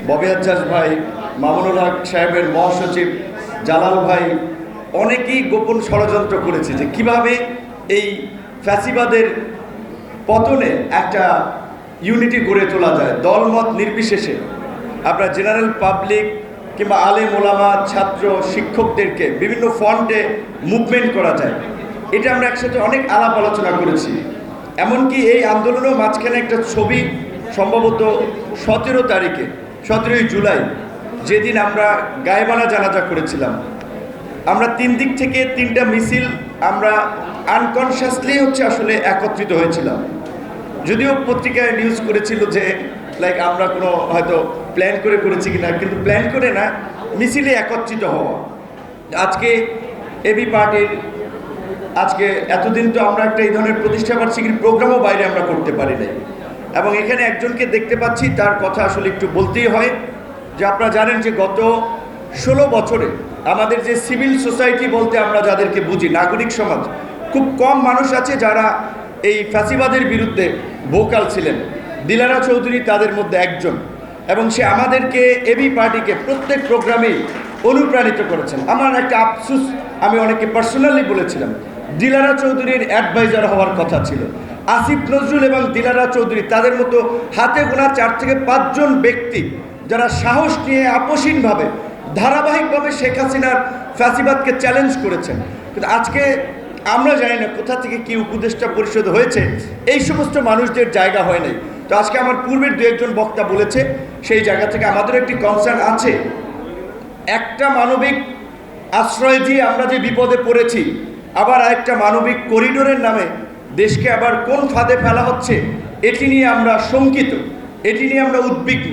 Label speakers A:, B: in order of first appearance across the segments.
A: ববি আজ্জাজ ভাই, মামুনুল হক সাহেবের মহাসচিব জালাল ভাই অনেকেই গোপন ষড়যন্ত্র করেছে যে কিভাবে এই ফ্যাসিবাদের পতনে একটা ইউনিটি গড়ে তোলা যায়, দলমত নির্বিশেষে। আপনার জেনারেল পাবলিক কিংবা আলেম ওলামা, ছাত্র, শিক্ষকদেরকে বিভিন্ন ফ্রন্টে মুভমেন্ট করা যায়, এটা আমরা একসাথে অনেক আলাপ আলোচনা করেছি। এমনকি এই আন্দোলনের মাঝখানে একটা ছবি সম্ভবত 17 জুলাই, যেদিন আমরা গায়েবানা জানাজা করেছিলাম, আমরা 3 দিক থেকে 3টা মিছিল আমরা আনকনশিয়াসলি আসলে একত্রিত হয়েছিলাম। যদিও পত্রিকায় নিউজ করেছিল যে আমরা কোনো হয়তো প্ল্যান করে করেছি কিনা, কিন্তু প্ল্যান করে না, মিছিলে একত্রিত হওয়া। আজকে এবি পার্টির আজকে এতদিন তো আমরা একটা এই ধরনের প্রতিষ্ঠাবার্ষিকীর প্রোগ্রামও বাইরে আমরা করতে পারি নাই, এবং এখানে একজনকে দেখতে পাচ্ছি, তার কথা আসলে একটু বলতেই হয়। যে আপনারা জানেন যে গত 16 বছরে আমাদের যে সিভিল সোসাইটি বলতে আমরা যাদেরকে বুঝি, নাগরিক সমাজ, খুব কম মানুষ আছে যারা এই ফ্যাসিবাদের বিরুদ্ধে ভোকাল ছিলেন। দিলারা চৌধুরী তাদের মধ্যে একজন, এবং সে আমাদেরকে এবি পার্টিকে প্রত্যেক প্রোগ্রামেই অনুপ্রাণিত করেছেন। আমার একটা আফসোস, আমি অনেকে পার্সোনালি বলেছিলাম, দিলারা চৌধুরীর অ্যাডভাইজার হওয়ার কথা ছিল। আসিফ নজরুল এবং দিলারা চৌধুরী তাদের মতো হাতে গোনা 4 থেকে 5 জন ব্যক্তি যারা সাহস নিয়ে আপসীনভাবে ধারাবাহিকভাবে শেখ হাসিনার ফ্যাসিবাদকে চ্যালেঞ্জ করেছেন। কিন্তু আজকে আমরা জানি না কোথা থেকে কি উপদেষ্টা পরিষদ হয়েছে, এই সমস্ত মানুষদের জায়গা হয় নাই। তো আজকে আমার পূর্বের 2-1 জন বক্তা বলেছে, সেই জায়গা থেকে আমাদের একটি কনসার্ন আছে। একটা মানবিক আশ্রয় দিয়ে আমরা যে বিপদে পড়েছি, আবার আরেকটা মানবিক করিডোরের নামে দেশকে আবার কোন ফাঁদে ফেলা হচ্ছে, এটি নিয়ে আমরা শঙ্কিত, এটি নিয়ে আমরা উদ্বিগ্ন।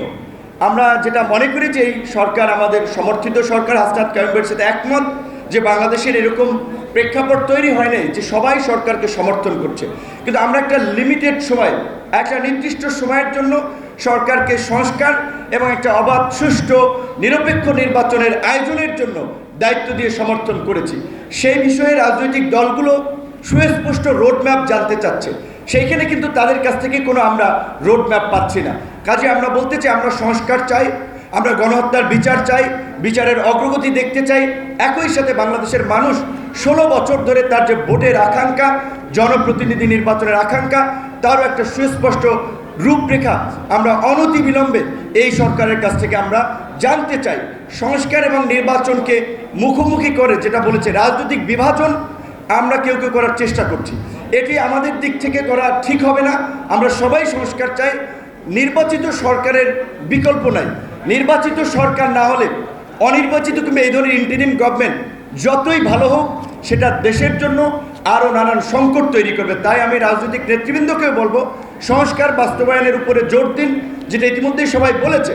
A: আমরা যেটা মনে করি যে এই সরকার, আমাদের সমর্থিত সরকার, হাসনাত কায়ুমের সাথে একমত যে বাংলাদেশের এরকম প্রেক্ষাপট তৈরি হয় নাই যে সবাই সরকারকে সমর্থন করছে, কিন্তু আমরা একটা লিমিটেড সময়, একটা নির্দিষ্ট সময়ের জন্য সরকারকে সংস্কার এবং একটা অবাধ, সুষ্ঠু, নিরপেক্ষ নির্বাচনের আয়োজনের জন্য দায়িত্ব দিয়ে সমর্থন করেছি। সেই বিষয়ে রাজনৈতিক দলগুলো সুস্পষ্ট রোডম্যাপ জানতে চাচ্ছে, সেইখানে কিন্তু তাদের কাছ থেকে কোনো আমরা রোডম্যাপ পাচ্ছি না। কাজে আমরা বলতে চাই, আমরা সংস্কার চাই, আমরা গণহত্যার বিচার চাই, বিচারের অগ্রগতি দেখতে চাই। একই সাথে বাংলাদেশের মানুষ 16 বছর ধরে তার যে ভোটের আকাঙ্ক্ষা, জনপ্রতিনিধি নির্বাচনের আকাঙ্ক্ষা, তারও একটা সুস্পষ্ট রূপরেখা আমরা অনতিবিলম্বে এই সরকারের কাছ থেকে আমরা জানতে চাই। সংস্কার এবং নির্বাচনকে মুখোমুখি করে, যেটা বলেছে রাজনৈতিক বিভাজন আমরা কেউ কেউ করার চেষ্টা করছি, এটি আমাদের দিক থেকে করা ঠিক হবে না। আমরা সবাই সংস্কার চাই। নির্বাচিত সরকারের বিকল্প নাই। নির্বাচিত সরকার না হলে অনির্বাচিত কিংবা এই ধরনের ইন্টারিম গভর্নমেন্ট যতই ভালো হোক, সেটা দেশের জন্য আরও নানান সংকট তৈরি করবে। তাই আমি রাজনৈতিক নেতৃবৃন্দকেও বলবো, সংস্কার বাস্তবায়নের উপরে জোর দিন, যেটা ইতিমধ্যেই সবাই বলেছে।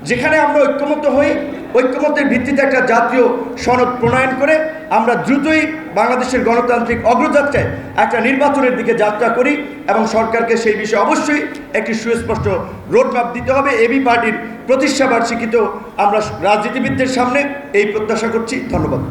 A: যেখানে আমরা ঐক্যমত্য হই, ঐক্যমত্যের ভিত্তিতে একটা জাতীয় সনদ প্রণয়ন করে আমরা দ্রুতই বাংলাদেশের গণতান্ত্রিক অগ্রযাত্রায় একটা নির্বাচনের দিকে যাত্রা করি, এবং সরকারকে সেই বিষয়ে অবশ্যই একটি সুস্পষ্ট রোডম্যাপ দিতে হবে। এবি পার্টির প্রতিষ্ঠাবার্ষিকীতেও আমরা রাজনীতিবিদদের সামনে এই প্রত্যাশা করছি। ধন্যবাদ।